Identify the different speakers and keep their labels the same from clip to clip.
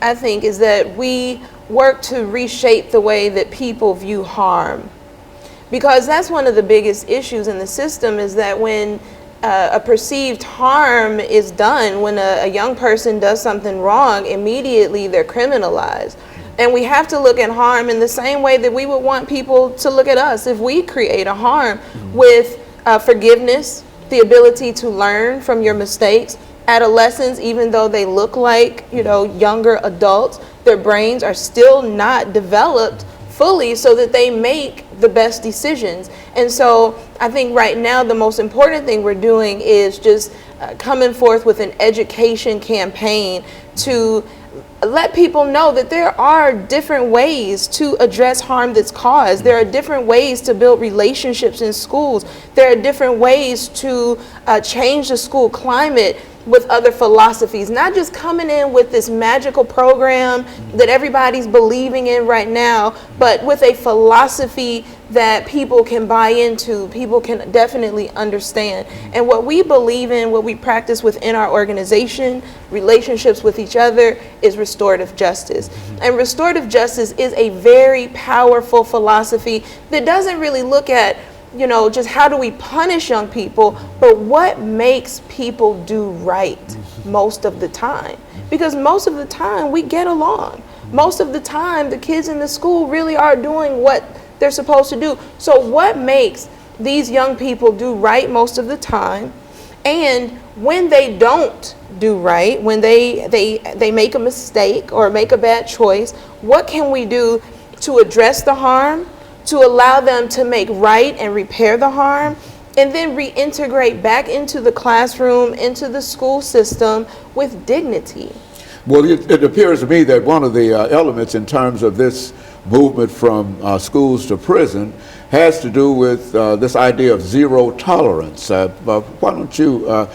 Speaker 1: I think, is that we work to reshape the way that people view harm. Because that's one of the biggest issues in the system, is that when a perceived harm is done, when a young person does something wrong, immediately they're criminalized. And we have to look at harm in the same way that we would want people to look at us if we create a harm, with forgiveness, the ability to learn from your mistakes. Adolescents, even though they look like, younger adults, their brains are still not developed fully so that they make the best decisions. And so I think right now the most important thing we're doing is just coming forth with an education campaign to let people know that there are different ways to address harm that's caused. There are different ways to build relationships in schools. There are different ways to change the school climate with other philosophies, not just coming in with this magical program that everybody's believing in right now, but with a philosophy that people can buy into, people can definitely understand. And what we believe in, what we practice within our organization, relationships with each other, is restorative justice. And restorative justice is a very powerful philosophy that doesn't really look at just how do we punish young people, but what makes people do right most of the time. Because most of the time we get along. Most of the time the kids in the school really are doing what they're supposed to do. So what makes these young people do right most of the time? And when they don't do right, when they make a mistake or make a bad choice, what can we do to address the harm, to allow them to make right and repair the harm, and then reintegrate back into the classroom, into the school system with dignity?
Speaker 2: Well, it appears to me that one of the elements in terms of this movement from schools to prison has to do with this idea of zero tolerance. Why don't you,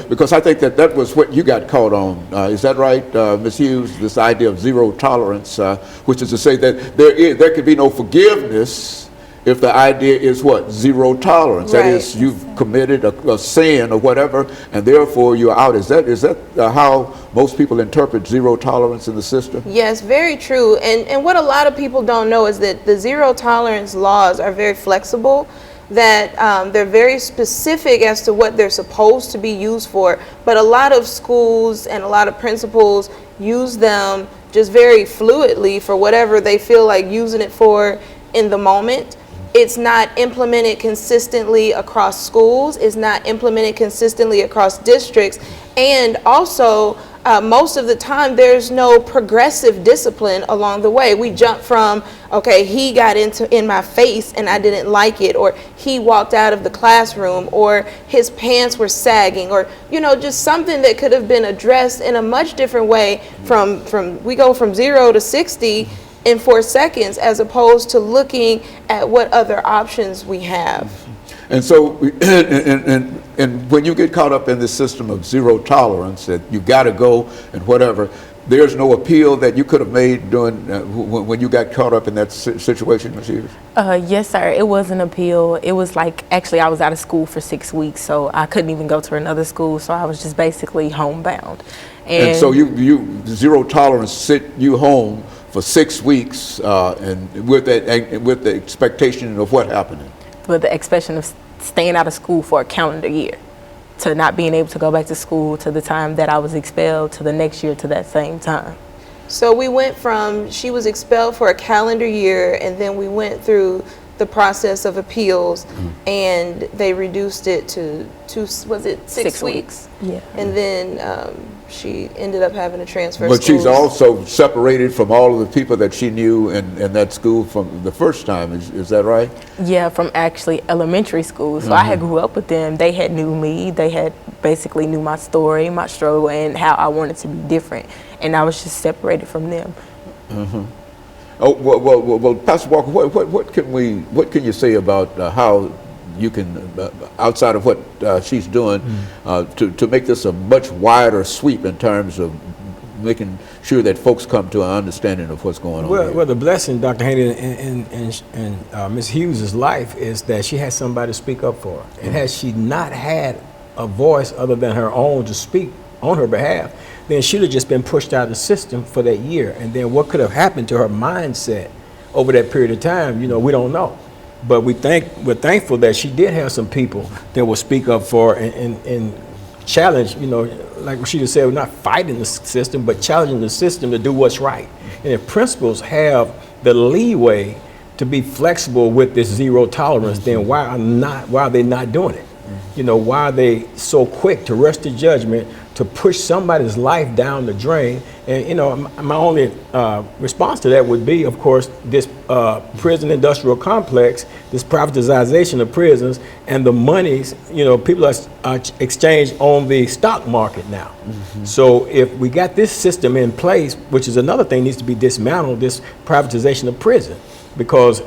Speaker 2: because I think that was what you got caught on. Is that right, Ms. Hughes? This idea of zero tolerance, which is to say that there could be no forgiveness if the idea is what? Zero tolerance.
Speaker 1: Right.
Speaker 2: That is, you've committed a sin or whatever, and therefore you're out. Is that how most people interpret zero tolerance in the system?
Speaker 1: Yes, very true. And what a lot of people don't know is that the zero tolerance laws are very flexible, that they're very specific as to what they're supposed to be used for. But a lot of schools and a lot of principals use them just very fluidly for whatever they feel like using it for in the moment. It's not implemented consistently across schools. It's not implemented consistently across districts. And also, most of the time, there's no progressive discipline along the way. We jump from, okay, he got in my face and I didn't like it, or he walked out of the classroom, or his pants were sagging, or, just something that could have been addressed in a much different way. We go from 0 to 60 in 4 seconds, as opposed to looking at what other options we have.
Speaker 2: And so, and when you get caught up in this system of zero tolerance, that you got to go and whatever, there's no appeal that you could have made during when you got caught up in that situation, Ms. Hughes?
Speaker 3: Yes, sir. It was an appeal. It was like, actually, I was out of school for 6 weeks, so I couldn't even go to another school, so I was just basically homebound.
Speaker 2: And so you zero tolerance sent you home for 6 weeks, and with the expectation of what happened?
Speaker 3: With the expectation of staying out of school for a calendar year, to not being able to go back to school, to the time that I was expelled, to the next year, to that same time.
Speaker 1: So we went from, she was expelled for a calendar year, and then we went through the process of appeals, and they reduced it to six weeks?
Speaker 3: Yeah.
Speaker 1: And then she ended up having to transfer
Speaker 2: But
Speaker 1: schools.
Speaker 2: she's also separated from all of the people that she knew in that school from the first time. Is that right?
Speaker 3: Yeah, from actually elementary school. So I had grew up with them. They had knew me. They had basically knew my story, my struggle, and how I wanted to be different. And I was just separated from them.
Speaker 2: Oh well, Pastor Walker, what can you say about how you can, outside of what she's doing, to make this a much wider sweep in terms of making sure that folks come to an understanding of what's going on?
Speaker 4: Well, the blessing, Dr. Haney, in Ms. Hughes' life is that she has somebody to speak up for her. And had she not had a voice other than her own to speak on her behalf, then she'd have just been pushed out of the system for that year. And then what could have happened to her mindset over that period of time, we don't know. But we're thankful that she did have some people that will speak up for her and challenge, like Rashida said, we're not fighting the system, but challenging the system to do what's right. And if principals have the leeway to be flexible with this zero tolerance, then why are they not doing it? Why are they so quick to rush to judgment, to push somebody's life down the drain? And, my only response to that would be, of course, this prison industrial complex, this privatization of prisons, and the monies, people are exchanged on the stock market now. So if we got this system in place, which is another thing needs to be dismantled, this privatization of prison. Because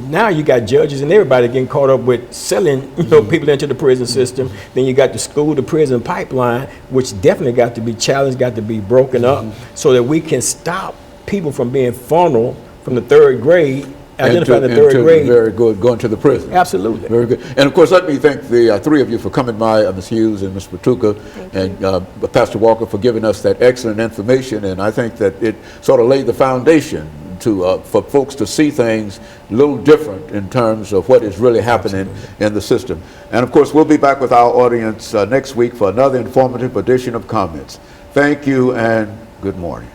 Speaker 4: now you got judges and everybody getting caught up with selling people into the prison system. Then you got the school to prison pipeline, which definitely got to be challenged, got to be broken up, so that we can stop people from being funneled from the third grade, identifying the third grade.
Speaker 2: Very good, going to the prison.
Speaker 4: Absolutely.
Speaker 2: Very good. And of course, let me thank the three of you for coming by, Ms. Hughes and Ms. Patuga, and Pastor Walker for giving us that excellent information. And I think that it sort of laid the foundation for folks to see things a little different in terms of what is really happening in the system. And of course, we'll be back with our audience next week for another informative edition of Comments. Thank you and good morning.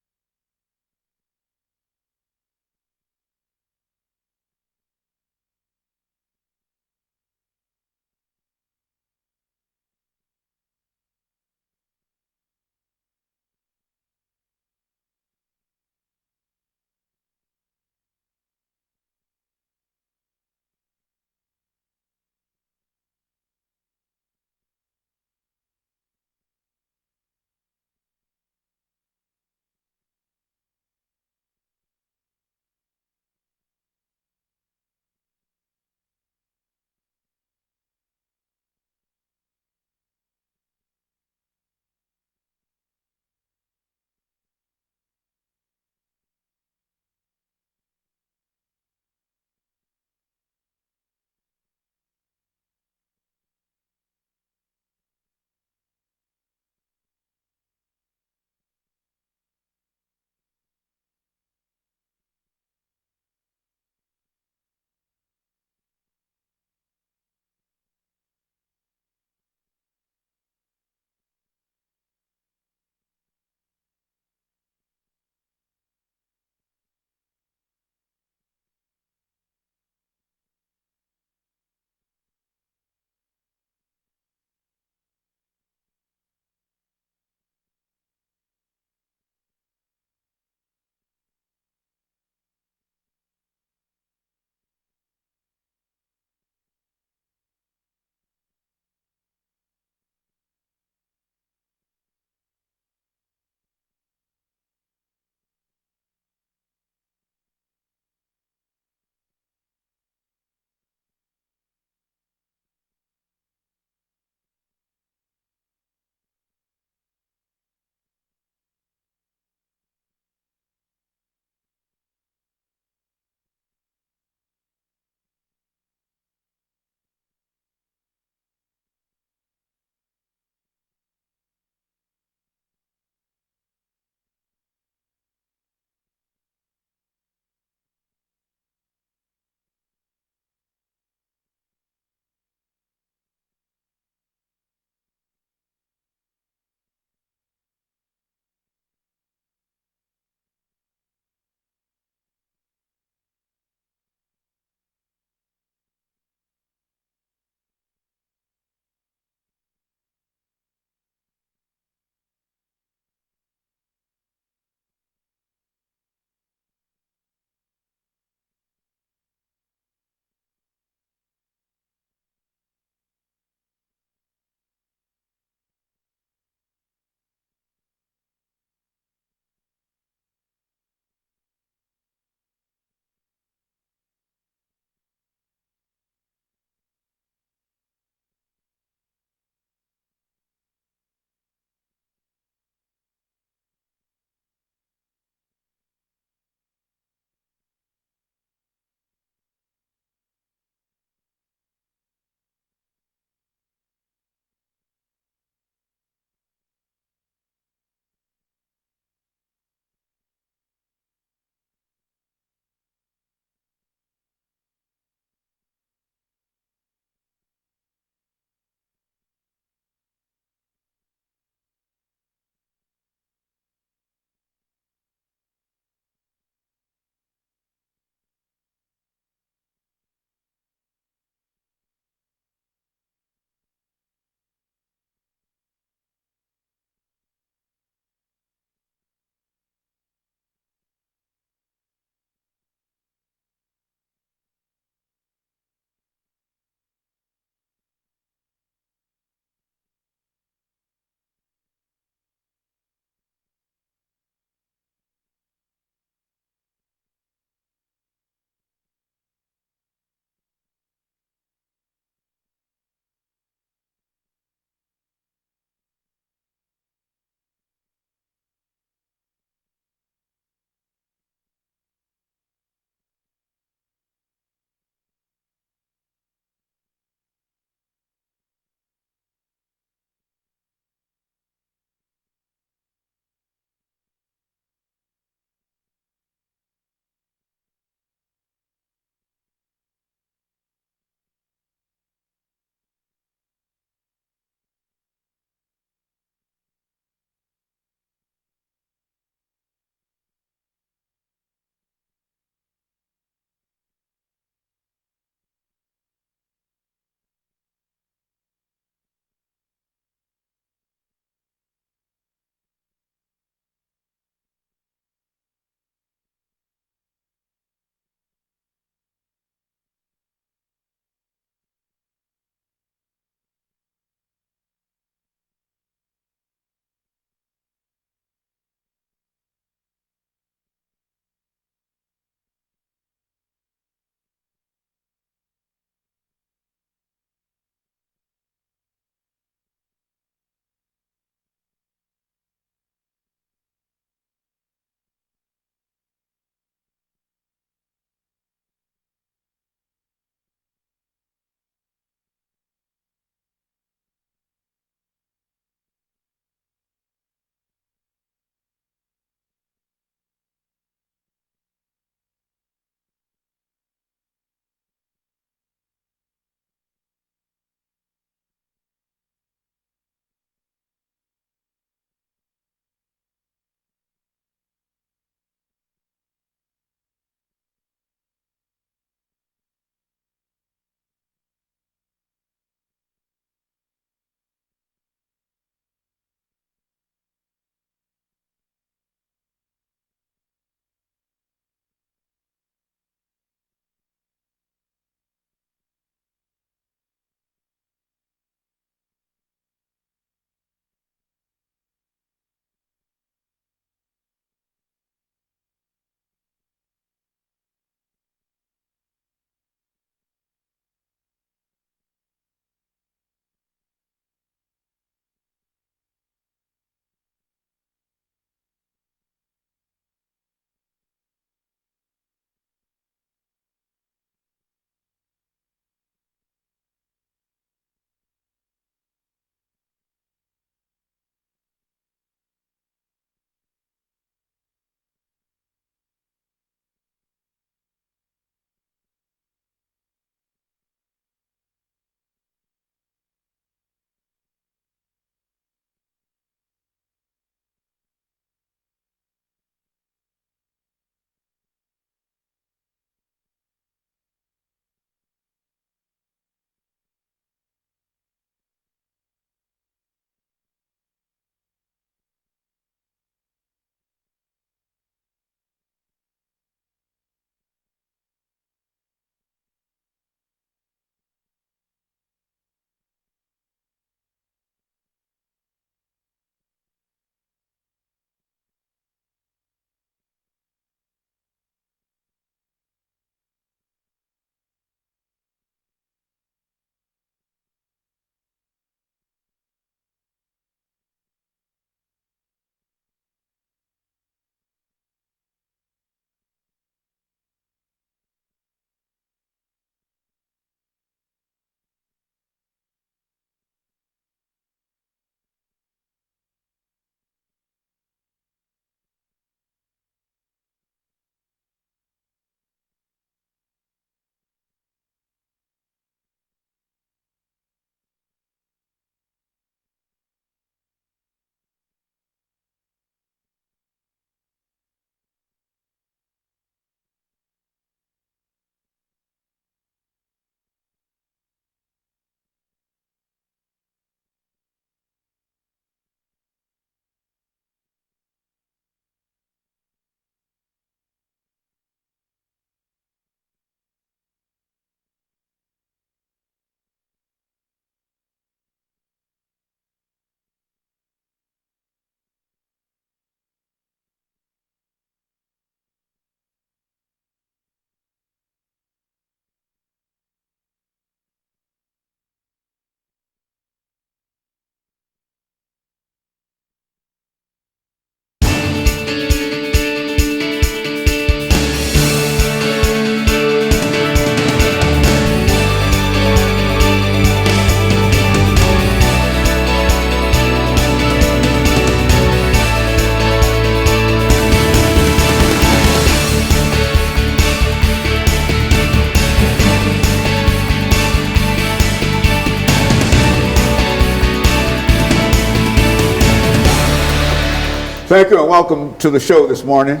Speaker 2: Thank you and welcome to the show this morning.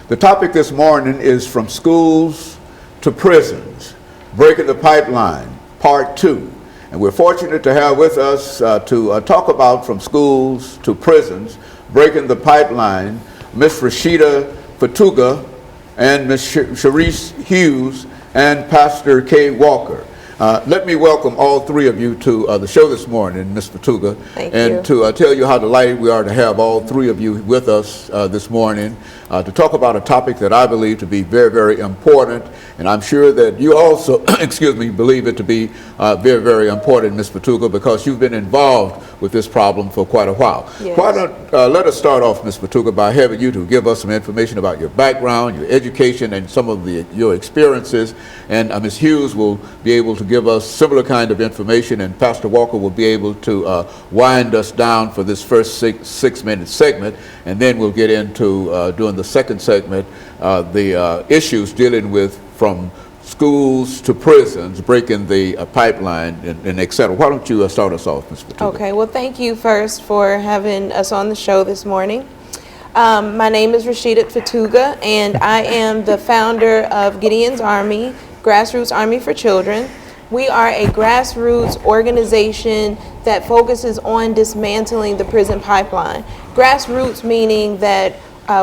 Speaker 2: The topic this morning is From Schools to Prisons, Breaking the Pipeline, Part 2. And we're fortunate to have with us to talk about From Schools to Prisons, Breaking the Pipeline, Ms. RFatuga and Ms. Sharice Hughes and Pastor KWalker. Let me welcome all three of you to the show this morning, Ms. RFatuga, and to tell you how delighted we are to have all three of you with us this morning to talk about a topic that I believe to be very, very important, and I'm sure that you also, excuse me, believe it to be very, very important, Ms. RFatuga, because you've been involved with this problem for quite a while.
Speaker 1: Yes.
Speaker 2: Why don't let us start off, Ms. RFatuga, by having you to give us some information about your background, your education, and some of your experiences, and Ms. Hughes will be able to give us similar kind of information, and Pastor Walker will be able to wind us down for this first six-minute segment, and then we'll get into doing the second segment, the issues dealing with from schools to prisons, breaking the pipeline, and et cetera. Why don't you start us off, Ms. RFatuga?
Speaker 1: Okay, well, thank you first for having us on the show this morning. My name is RFatuga, and I am the founder of Gideon's Army, Grassroots Army for Children. We are a grassroots organization that focuses on dismantling the prison pipeline. Grassroots meaning that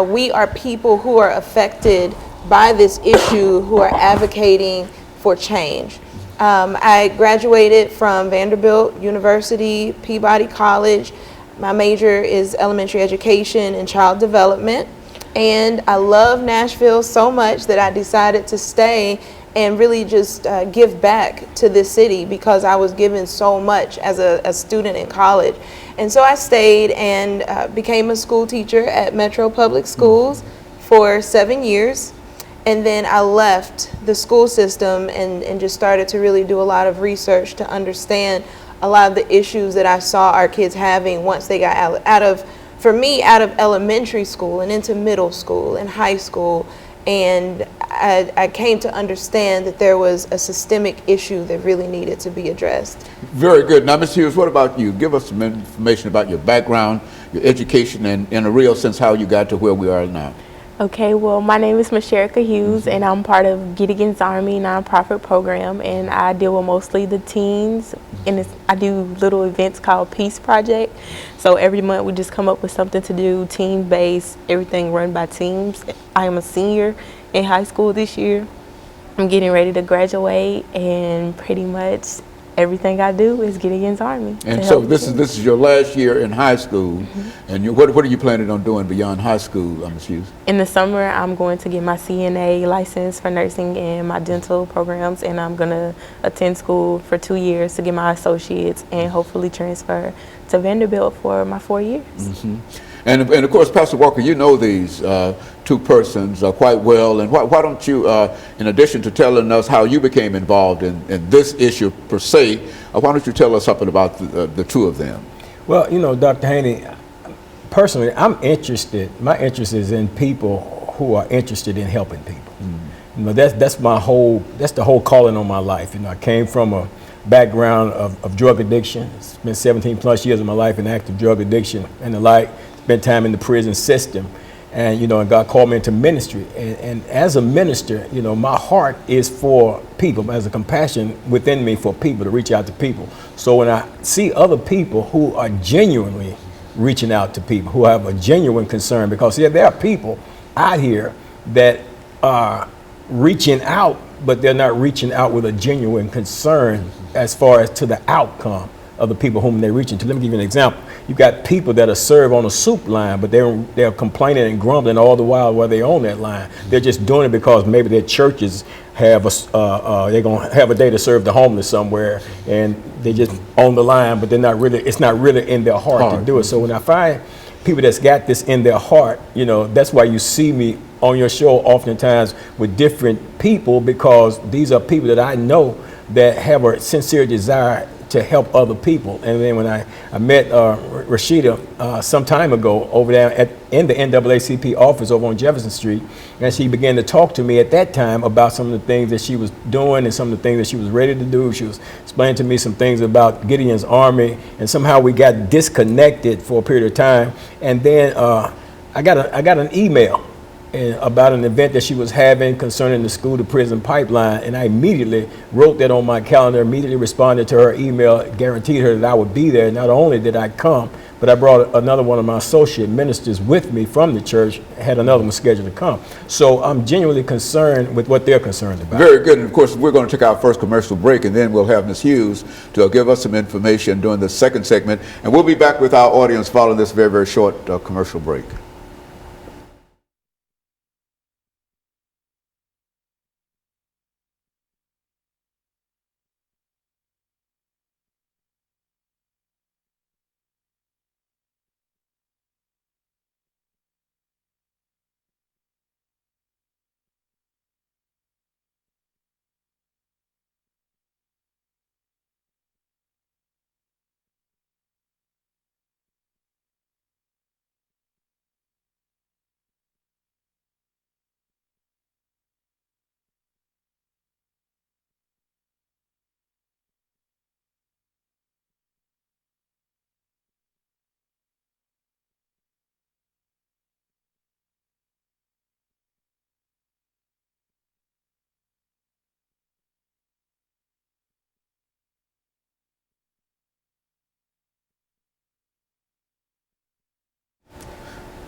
Speaker 1: we are people who are affected by this issue, who are advocating for change. I graduated from Vanderbilt University, Peabody College. My major is elementary education and child development. And I love Nashville so much that I decided to stay and really just give back to this city because I was given so much as a student in college. And so I stayed and became a school teacher at Metro Public Schools for 7 years. And then I left the school system and just started to really do a lot of research to understand a lot of the issues that I saw our kids having once they got out of elementary school and into middle school and high school. And I came to understand that there was a systemic issue that really needed to be addressed. Very
Speaker 2: good. Now, Ms. Hughes, what about you? Give us some information about your background, your education, and in a real sense, how you got to where we are now.
Speaker 3: Okay, well, my name is Ms. Hughes, and I'm part of Gideon's Army nonprofit program, and I deal with mostly the teens, and I do little events called Peace Project. So every month we just come up with something to do, team-based, everything run by teams. I am a senior in high school this year. I'm getting ready to graduate, and pretty much everything I do is Gideon's Army.
Speaker 2: And so this is your last year in high school, and what are you planning on doing beyond high school, Ms. Hughes?
Speaker 3: In the summer, I'm going to get my CNA license for nursing and my dental programs, and I'm going to attend school for 2 years to get my associates and hopefully transfer to Vanderbilt for my 4 years.
Speaker 2: And of course, Pastor Walker, you know these two persons quite well, and why don't you, in addition to telling us how you became involved in this issue per se, why don't you tell us something about the two of them?
Speaker 4: Well, you know, Dr. Haney, personally, I'm interested, my interest is in people who are interested in helping people. You know, that's the whole calling on my life. You know, I came from a background of drug addiction. Spent 17 plus years of my life in active drug addiction and the like. Spent time in the prison system, and you know, and God called me into ministry. And as a minister, you know, my heart is for people, as a compassion within me for people, to reach out to people. So when I see other people who are genuinely reaching out to people, who have a genuine concern, because yeah, there are people out here that are reaching out, but they're not reaching out with a genuine concern as far as to the outcome of the people whom they're reaching to. Let me give you an example. You've got people that are served on a soup line, but they're complaining and grumbling all the while they're on that line. They're just doing it because maybe their churches have they're gonna have a day to serve the homeless somewhere, and they just on the line, but it's not really in their heart to do it. So when I find people that's got this in their heart, you know, that's why you see me on your show oftentimes with different people, because these are people that I know that have a sincere desire to help other people. And then when I met Rashida some time ago over there in the NAACP office over on Jefferson Street, and she began to talk to me at that time about some of the things that she was doing and some of the things that she was ready to do. She was explaining to me some things about Gideon's Army, and somehow we got disconnected for a period of time. And then I got an email about an event that she was having concerning the school to prison pipeline, and I immediately wrote that on my calendar, immediately responded to her email, guaranteed her that I would be there. Not only did I come, but I brought another one of my associate ministers with me from the church, had another one scheduled to come. So I'm genuinely concerned with what they're concerned about.
Speaker 2: Very good. And of course, we're going to take our first commercial break, and then we'll have Ms. Hughes to give us some information during the second segment. And we'll be back with our audience following this very, very short commercial break.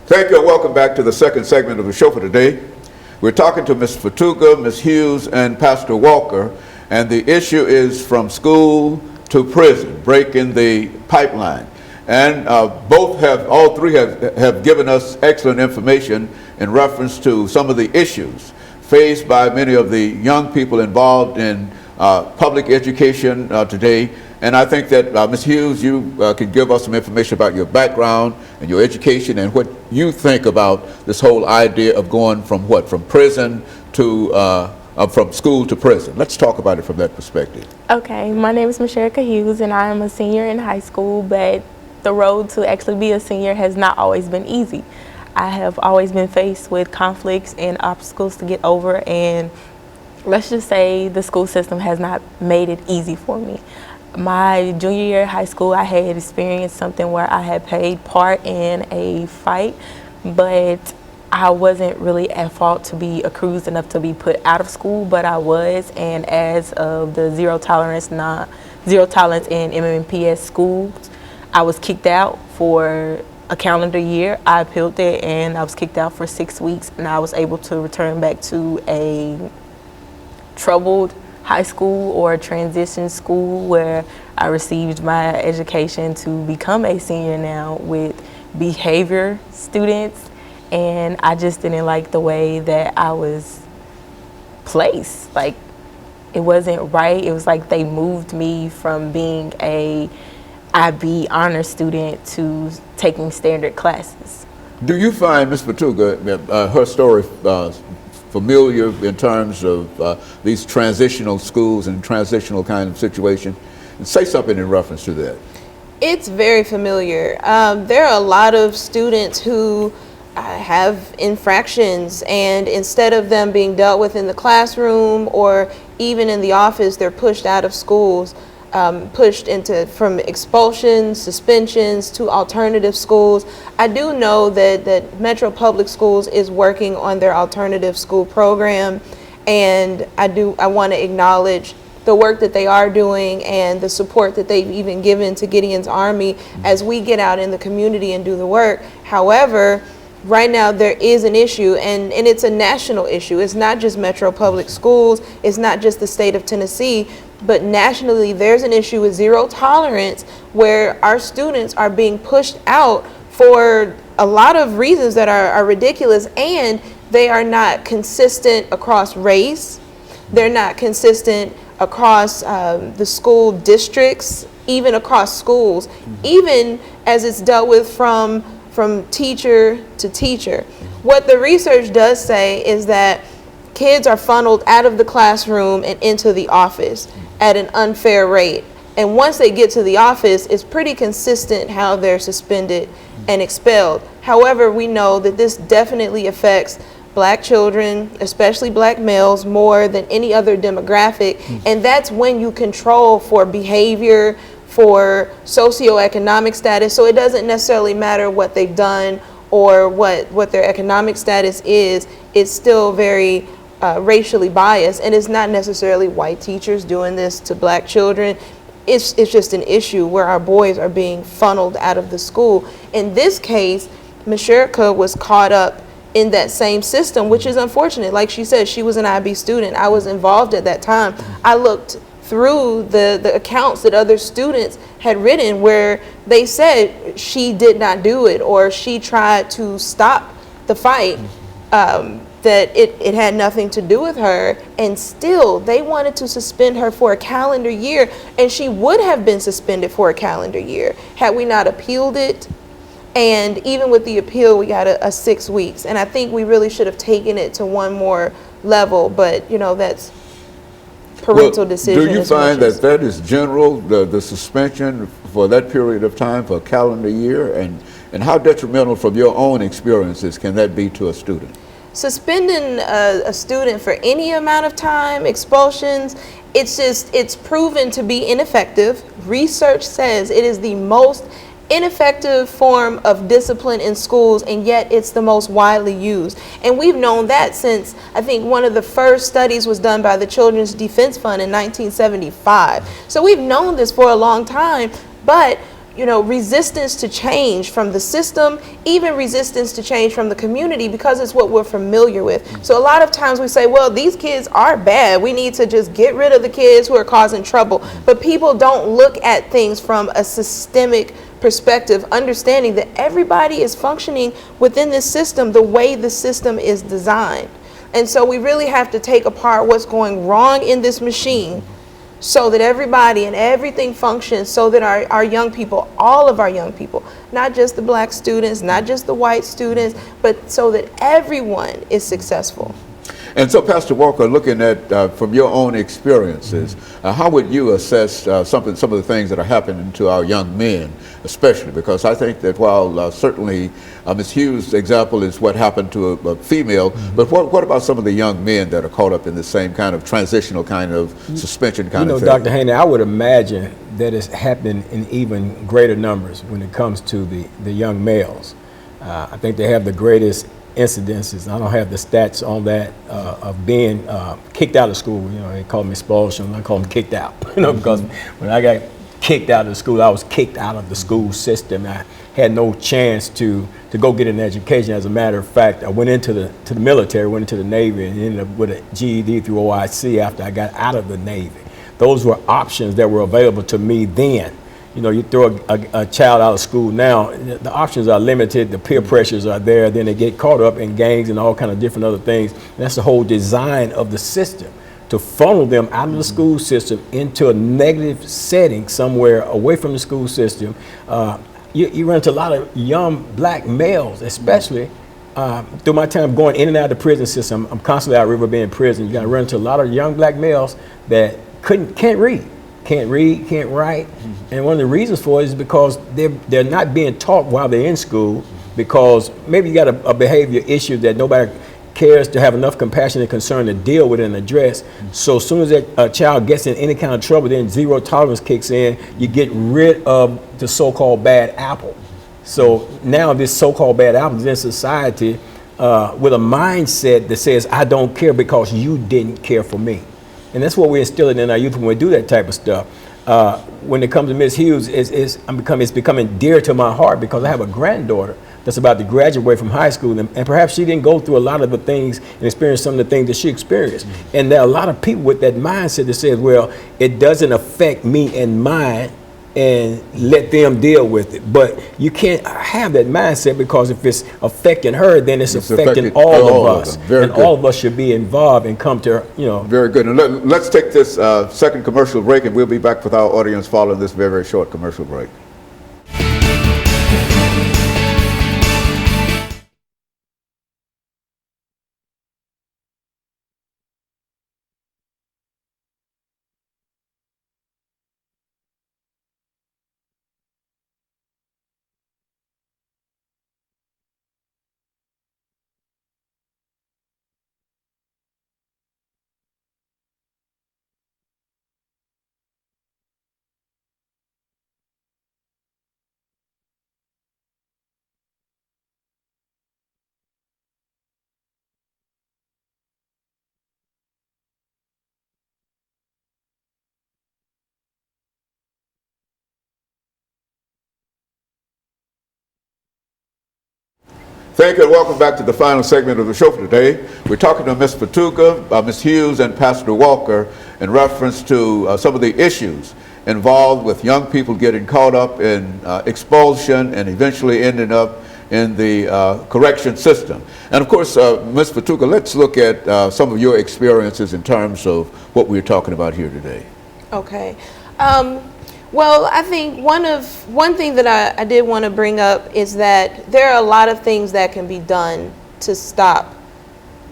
Speaker 2: Thank you and welcome back to the second segment of the show for today. We're talking to Ms. Fatuga, Ms. Hughes, and Pastor Walker, and the issue is from school to prison, breaking the pipeline. And all three have given us excellent information in reference to some of the issues faced by many of the young people involved in public education today. And I think that Ms. Hughes, you can give us some information about your background and your education and what you think about this whole idea of going from prison to from school to prison. Let's talk about it from that perspective.
Speaker 3: Okay, my name is MHughes, and I am a senior in high school, but the road to actually be a senior has not always been easy. I have always been faced with conflicts and obstacles to get over, and let's just say the school system has not made it easy for me. My junior year of high school, I had experienced something where I had played part in a fight, but I wasn't really at fault to be accused enough to be put out of school, but I was, and as of the zero tolerance in MHughes schools, I was kicked out for a calendar year. I appealed it, and I was kicked out for 6 weeks, and I was able to return back to a troubled high school or a transition school where I received my education to become a senior now with behavior students, and I just didn't like the way that I was placed. Like, it wasn't right. It was like they moved me from being a IB honor student to taking standard classes.
Speaker 2: Do you find, Ms. Fatuga, her story familiar in terms of these transitional schools and transitional kind of situation? And say something in reference to that.
Speaker 1: It's very familiar. There are a lot of students who have infractions, and instead of them being dealt with in the classroom or even in the office, they're pushed out of schools, pushed into from expulsions, suspensions to alternative schools. I do know that Metro Public Schools is working on their alternative school program, and I want to acknowledge the work that they are doing and the support that they've even given to Gideon's Army as we get out in the community and do the work. However, right now there is an issue, and it's a national issue. It's not just Metro Public Schools, it's not just the state of Tennessee, but nationally there's an issue with zero tolerance where our students are being pushed out for a lot of reasons that are ridiculous, and they are not consistent across race. They're not consistent across the school districts, even across schools, even as it's dealt with from teacher to teacher. What the research does say is that kids are funneled out of the classroom and into the office at an unfair rate. And once they get to the office, it's pretty consistent how they're suspended and expelled. However, we know that this definitely affects Black children, especially Black males, more than any other demographic. And that's when you control for behavior, for socioeconomic status. So it doesn't necessarily matter what they've done or what their economic status is, it's still very racially biased, and it's not necessarily white teachers doing this to black children. It's just an issue where our boys are being funneled out of the school. In this case, Mashirka was caught up in that same system, which is unfortunate. Like she said, she was an IB student. I was involved at that time. I looked through the accounts that other students had written where they said she did not do it, or she tried to stop the fight, that it had nothing to do with her, and still they wanted to suspend her for a calendar year, and she would have been suspended for a calendar year had we not appealed it. And even with the appeal, we got a 6 weeks, and I think we really should have taken it to one more level, but you know, that's parental decision.
Speaker 2: Do you find that that is general, the suspension for that period of time, for a calendar year, and how detrimental from your own experiences can that be to a student?
Speaker 1: Suspending a student for any amount of time, expulsions, it's proven to be ineffective. Research says it is the most ineffective form of discipline in schools, and yet it's the most widely used. And we've known that since, I think, one of the first studies was done by the Children's Defense Fund in 1975. So we've known this for a long time, but you know, resistance to change from the system, even resistance to change from the community, because it's what we're familiar with. So a lot of times we say, well, these kids are bad, we need to just get rid of the kids who are causing trouble. But people don't look at things from a systemic perspective, understanding that everybody is functioning within this system the way the system is designed. And so we really have to take apart what's going wrong in this machine, so that everybody and everything functions, so that our young people, all of our young people, not just the black students, not just the white students, but so that everyone is successful.
Speaker 2: And so, Pastor Walker, looking at from your own experiences, how would you assess some of the things that are happening to our young men, especially? Because I think that while certainly Ms. Hughes' example is what happened to a female, but what about some of the young men that are caught up in the same kind of transitional kind of suspension kind of thing?
Speaker 4: Dr. Haney, I would imagine that it's happening in even greater numbers when it comes to the young males. I think they have the greatest incidences. I don't have the stats on that of being kicked out of school. You know, they call them expulsion. I call them kicked out. You know, because when I got kicked out of school, I was kicked out of the school system. I had no chance to go get an education. As a matter of fact, I went into the military, went into the Navy, and ended up with a GED through OIC after I got out of the Navy. Those were options that were available to me then. You know, you throw a child out of school now, the options are limited, the peer pressures are there, then they get caught up in gangs and all kind of different other things. And that's the whole design of the system, to funnel them out of the school system into a negative setting somewhere away from the school system. You run into a lot of young black males, especially through my time going in and out of the prison system. I'm constantly out River Bend prison. You got to run into a lot of young black males that can't read, can't write. And one of the reasons for it is because they're not being taught while they're in school, because maybe you got a behavior issue that nobody cares to have enough compassion and concern to deal with and address. So as soon as a child gets in any kind of trouble, then zero tolerance kicks in. You get rid of the so-called bad apple. So now this so-called bad apple is in society with a mindset that says, I don't care because you didn't care for me. And that's what we're instilling in our youth when we do that type of stuff. When it comes to Ms. Hughes, it's becoming dear to my heart, because I have a granddaughter that's about to graduate from high school, and perhaps she didn't go through a lot of the things and experience some of the things that she experienced. And there are a lot of people with that mindset that says, well, it doesn't affect me and mine, and let them deal with it. But you can't have that mindset, because if it's affecting her, then it's affecting all of us. And all of us should be involved and come to,
Speaker 2: Very good. And let's take this second commercial break, and we'll be back with our audience following this very, very short commercial break. Thank you and welcome back to the final segment of the show for today. We're talking to Ms. Fatuga, Ms. Hughes, and Pastor Walker in reference to some of the issues involved with young people getting caught up in expulsion and eventually ending up in the correction system. And of course, Ms. Fatuga, let's look at some of your experiences in terms of what we're talking about here today.
Speaker 1: Okay. Well, I think one thing that I did want to bring up is that there are a lot of things that can be done to stop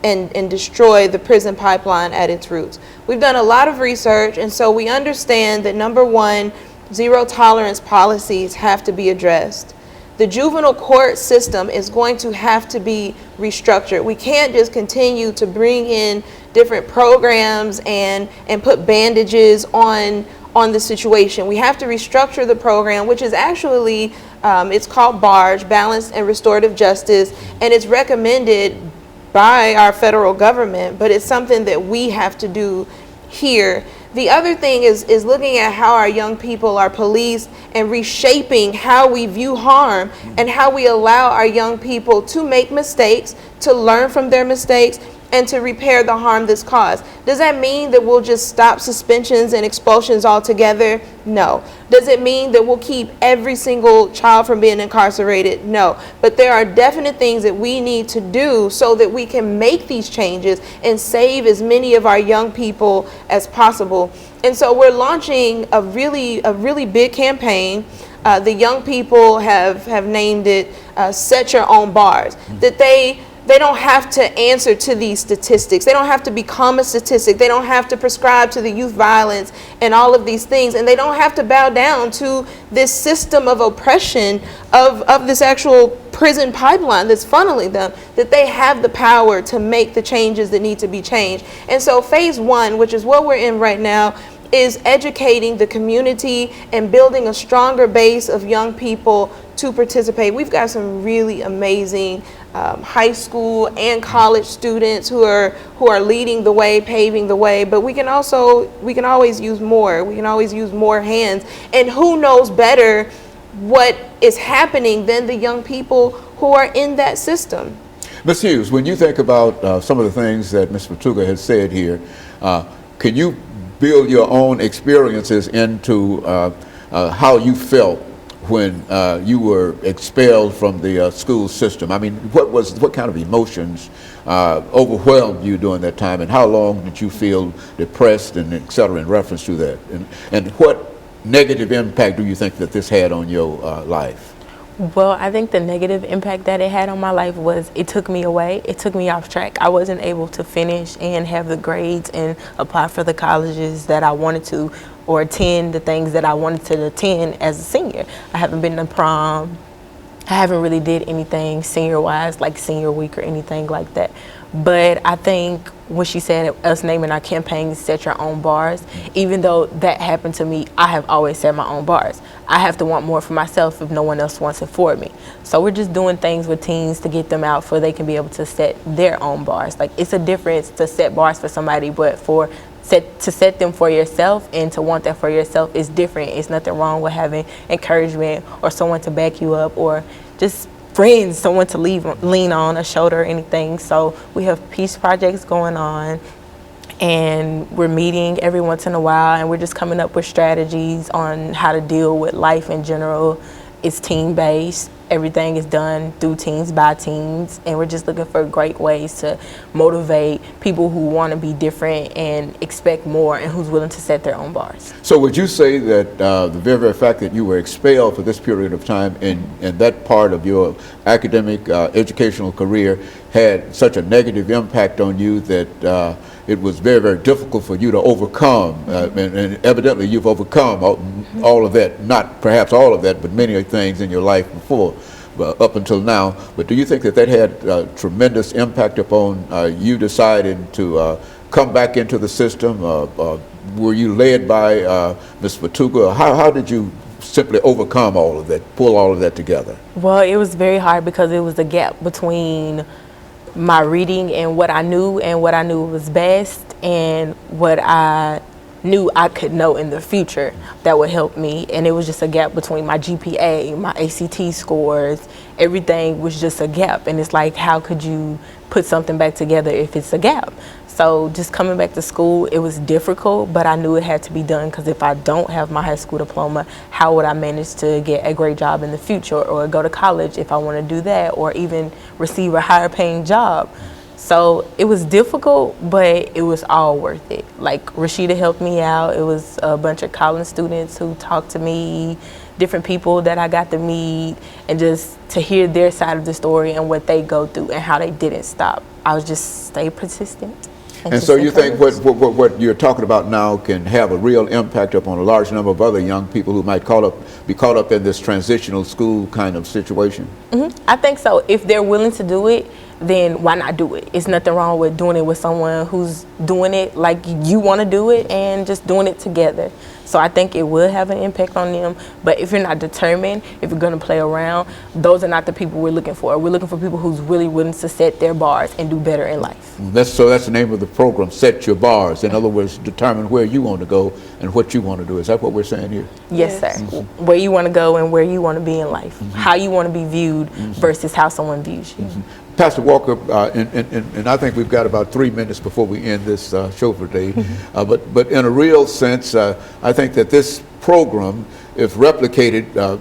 Speaker 1: and destroy the prison pipeline at its roots. We've done a lot of research, and so we understand that number one, zero tolerance policies have to be addressed. The juvenile court system is going to have to be restructured. We can't just continue to bring in different programs and put bandages on the situation. We have to restructure the program, which is actually, it's called BARGE, Balanced and Restorative Justice, and it's recommended by our federal government, but it's something that we have to do here. The other thing is looking at how our young people are policed and reshaping how we view harm and how we allow our young people to make mistakes, to learn from their mistakes, and to repair the harm that's caused. Does that mean that we'll just stop suspensions and expulsions altogether? No. Does it mean that we'll keep every single child from being incarcerated? No. But there are definite things that we need to do so that we can make these changes and save as many of our young people as possible. And so we're launching a really big campaign. The young people have named it Set Your Own Bars. That they don't have to answer to these statistics. They don't have to become a statistic. They don't have to prescribe to the youth violence and all of these things. And they don't have to bow down to this system of oppression of this actual prison pipeline that's funneling them, that they have the power to make the changes that need to be changed. And so phase one, which is what we're in right now, is educating the community and building a stronger base of young people to participate. We've got some really amazing high school and college students who are leading the way, paving the way, but we can always use more. We can always use more hands. And who knows better what is happening than the young people who are in that system?
Speaker 2: Ms. Hughes, when you think about some of the things that Ms. Fatuga has said here, can you build your own experiences into how you felt when you were expelled from the school system? I mean, what kind of emotions overwhelmed you during that time, and how long did you feel depressed and et cetera in reference to that? And what negative impact do you think that this had on your life?
Speaker 3: Well, I think the negative impact that it had on my life was it took me away. It took me off track. I wasn't able to finish and have the grades and apply for the colleges that I wanted to, or attend the things that I wanted to attend as a senior. I haven't been to prom. I haven't really did anything senior-wise, like senior week or anything like that. But I think when she said us naming our campaign Set Your Own Bars, even though that happened to me, I have always set my own bars. I have to want more for myself if no one else wants it for me. So we're just doing things with teens to get them out so they can be able to set their own bars. Like, it's a difference to set bars for somebody, but to set them for yourself and to want that for yourself is different. It's nothing wrong with having encouragement or someone to back you up, or just friends, someone to lean on, a shoulder or anything. So we have peace projects going on, and we're meeting every once in a while, and we're just coming up with strategies on how to deal with life in general. It's team-based. Everything is done through teams, by teams, and we're just looking for great ways to motivate people who want to be different and expect more, and who's willing to set their own bars.
Speaker 2: So would you say that the very fact that you were expelled for this period of time and that part of your academic educational career had such a negative impact on you that it was very, very difficult for you to overcome, and evidently you've overcome all of that, not perhaps all of that, but many things in your life before, up until now. But do you think that had a tremendous impact upon you deciding to come back into the system? Were you led by Ms. Fatuga? How did you simply overcome all of that, pull all of that together?
Speaker 3: Well, it was very hard because it was a gap between my reading and what I knew was best, and what I knew I could know in the future that would help me. And it was just a gap between my GPA, my ACT scores, everything was just a gap. And it's like, how could you put something back together if it's a gap? So just coming back to school, it was difficult, but I knew it had to be done, because if I don't have my high school diploma, how would I manage to get a great job in the future, or go to college if I want to do that, or even receive a higher paying job? So it was difficult, but it was all worth it. Like, Rashida helped me out. It was a bunch of college students who talked to me, different people that I got to meet, and just to hear their side of the story and what they go through and how they didn't stop. I was just stay persistent.
Speaker 2: And so you think what you're talking about now can have a real impact upon a large number of other young people who might be caught up in this transitional school kind of situation?
Speaker 3: I think so. If they're willing to do it, then why not do it? It's nothing wrong with doing it with someone who's doing it like you want to do it, and just doing it together. So I think it will have an impact on them. But if you're not determined, if you're going to play around, those are not the people we're looking for. We're looking for people who's really willing to set their bars and do better in life.
Speaker 2: So that's the name of the program, Set Your Bars. In other words, determine where you want to go and what you want to do. Is that what we're saying here?
Speaker 3: Yes, sir. Where you want to go and where you want to be in life. How you want to be viewed versus how someone views you.
Speaker 2: Pastor Walker, and I think we've got about 3 minutes before we end this show for today. But in a real sense, I think that this program, if replicated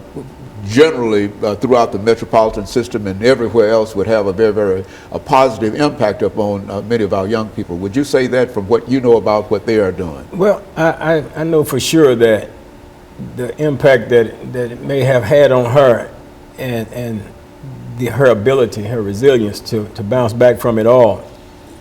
Speaker 2: generally throughout the metropolitan system and everywhere else, would have a very positive impact upon many of our young people. Would you say that from what you know about what they are doing?
Speaker 4: Well, I know for sure that the impact that it may have had on her, and her ability, her resilience to bounce back from it all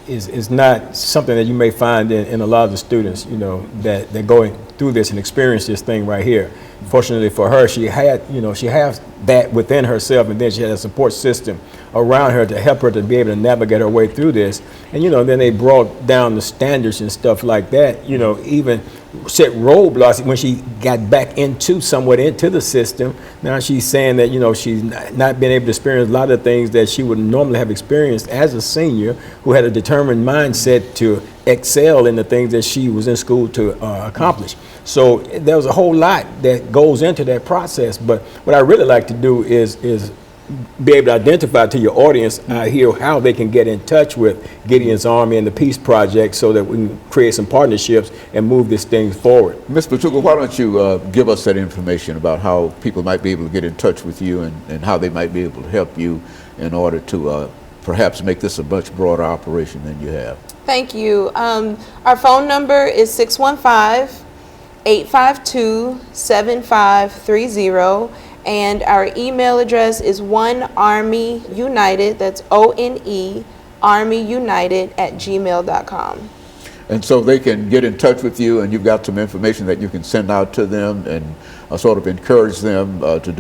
Speaker 4: is not something that you may find in a lot of the students, that they're going through this and experience this thing right here. Fortunately for her, she has that within herself, and then she had a support system around her to help her to be able to navigate her way through this. And then they brought down the standards and stuff like that, even set roadblocks when she got back somewhat into the system. Now she's saying that, she's not been able to experience a lot of things that she would normally have experienced as a senior, who had a determined mindset to excel in the things that she was in school to accomplish. So there was a whole lot that goes into that process. But what I really like to do is be able to identify to your audience here how they can get in touch with Gideon's Army and the Peace Project, so that we can create some partnerships and move this thing forward.
Speaker 2: Ms. Patuga, why don't you give us that information about how people might be able to get in touch with you, and how they might be able to help you in order to perhaps make this a much broader operation than you have?
Speaker 1: Thank you. Our phone number is 615-852-7530. And our email address is onearmyunited, that's ONE, armyunited@gmail.com.
Speaker 2: And so they can get in touch with you, and you've got some information that you can send out to them and sort of encourage them to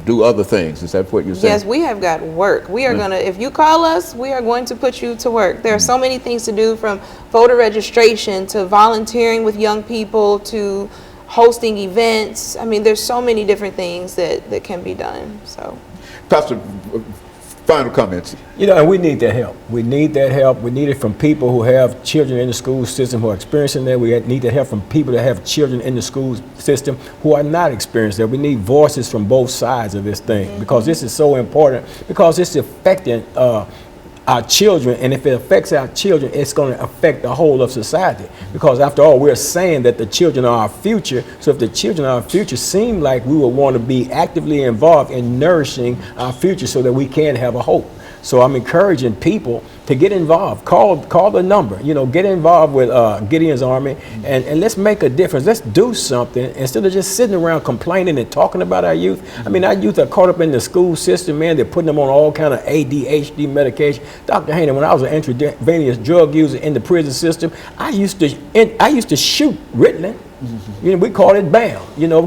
Speaker 2: do other things. Is that what you're saying?
Speaker 1: Yes, we have got work. We are going to, if you call us, we are going to put you to work. There are so many things to do, from voter registration to volunteering with young people to hosting events. I mean, there's so many different things that can be done. So,
Speaker 2: Pastor, final comments.
Speaker 4: And we need that help. We need that help. We need it from people who have children in the school system who are experiencing that. We need that help from people that have children in the school system who are not experiencing that. We need voices from both sides of this thing, because this is so important, because it's affecting our children, and if it affects our children, it's going to affect the whole of society, because after all, we're saying that the children are our future. So if the children are our future, seem like we would want to be actively involved in nourishing our future so that we can have a hope. So I'm encouraging people to get involved. Call the number. Get involved with Gideon's Army, and let's make a difference. Let's do something instead of just sitting around complaining and talking about our youth. I mean, our youth are caught up in the school system, man. They're putting them on all kind of ADHD medication. Dr. Haney, when I was an intravenous drug user in the prison system, I used to shoot Ritalin. We call it BAM,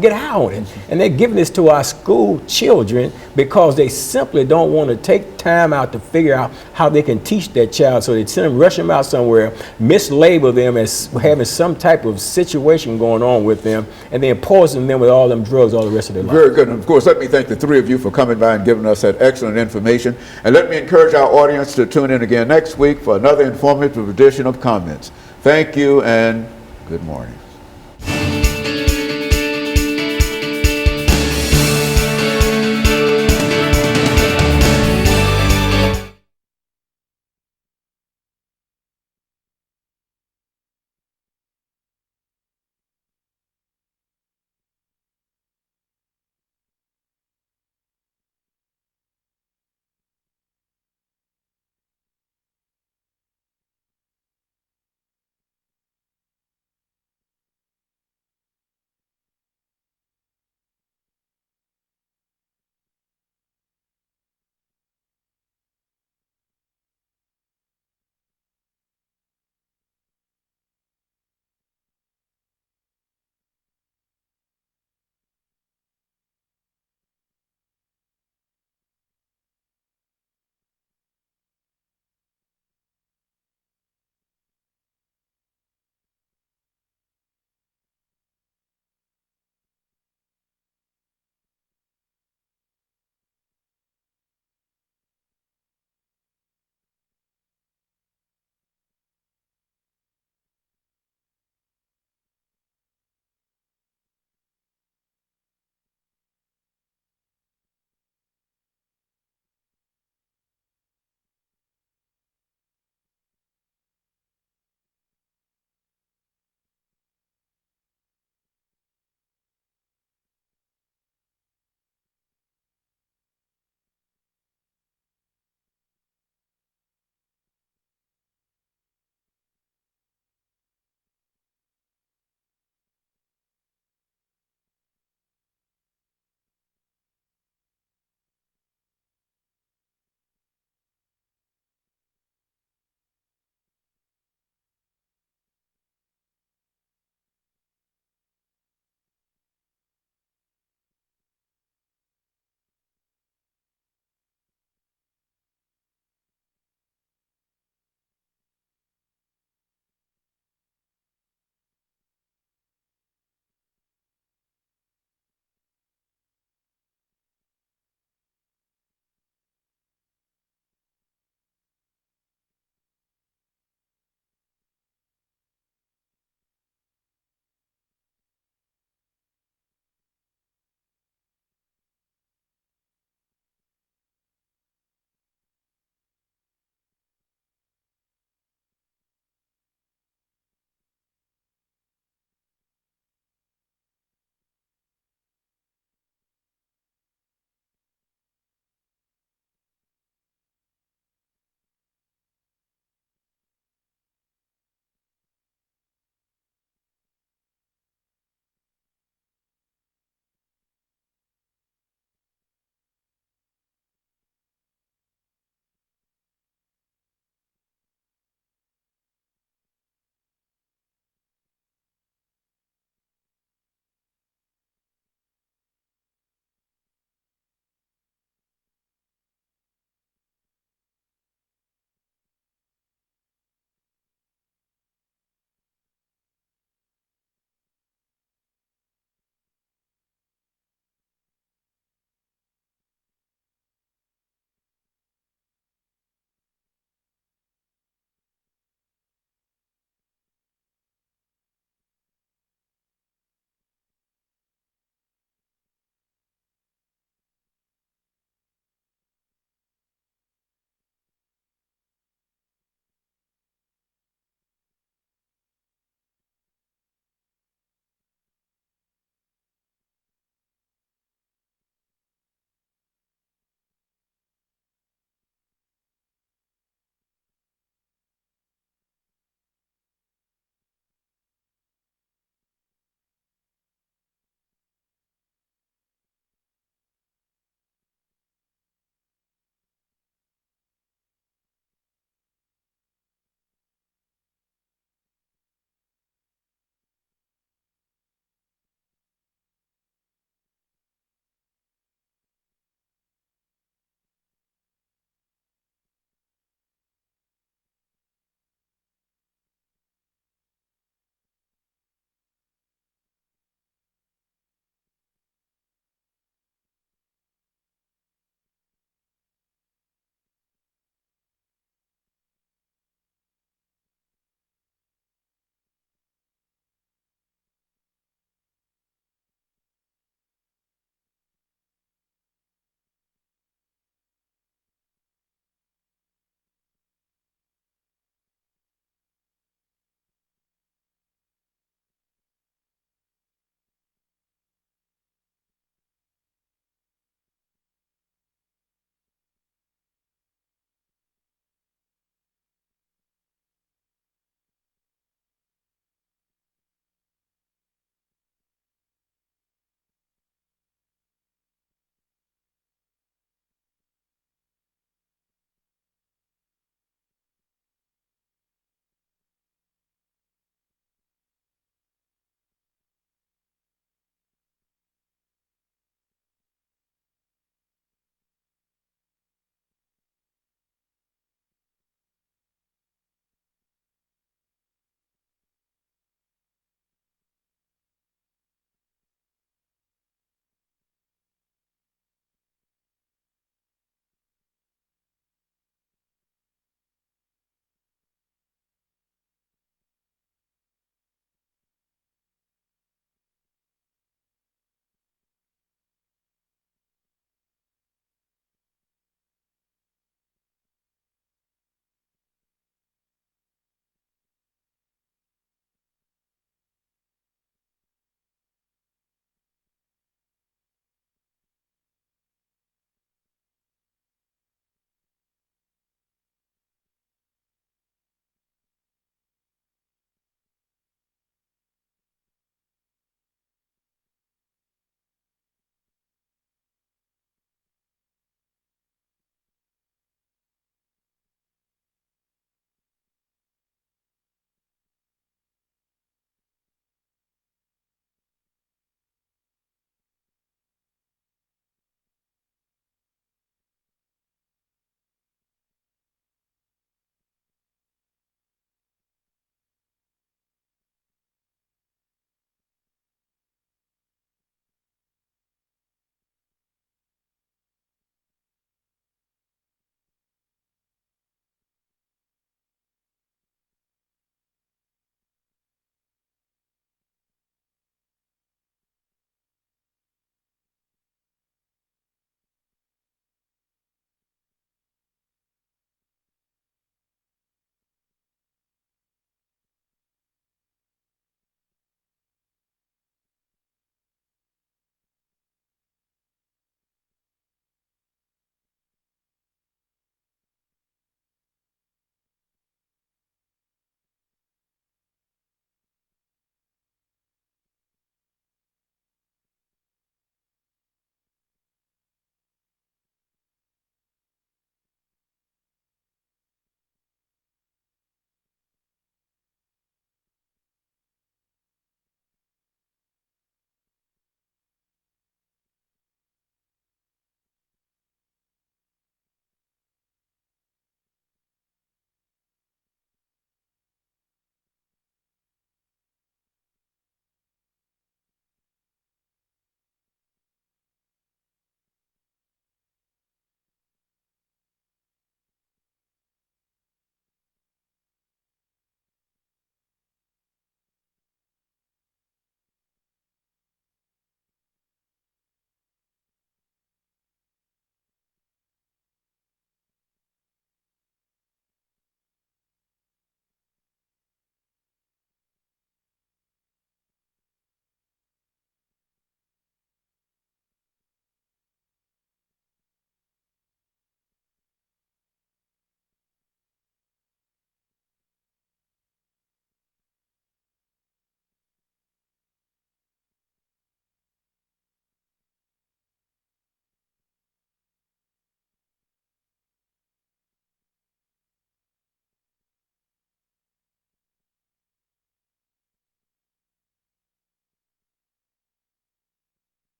Speaker 4: get high on it. And they're giving this to our school children because they simply don't want to take time out to figure out how they can teach that child. So they send them, rush them out somewhere, mislabel them as having some type of situation going on with them, and then poison them with all them drugs all the rest of their life.
Speaker 2: Very good. And of course, let me thank the three of you for coming by and giving us that excellent information. And let me encourage our audience to tune in again next week for another informative edition of Comments. Thank you, and Good morning.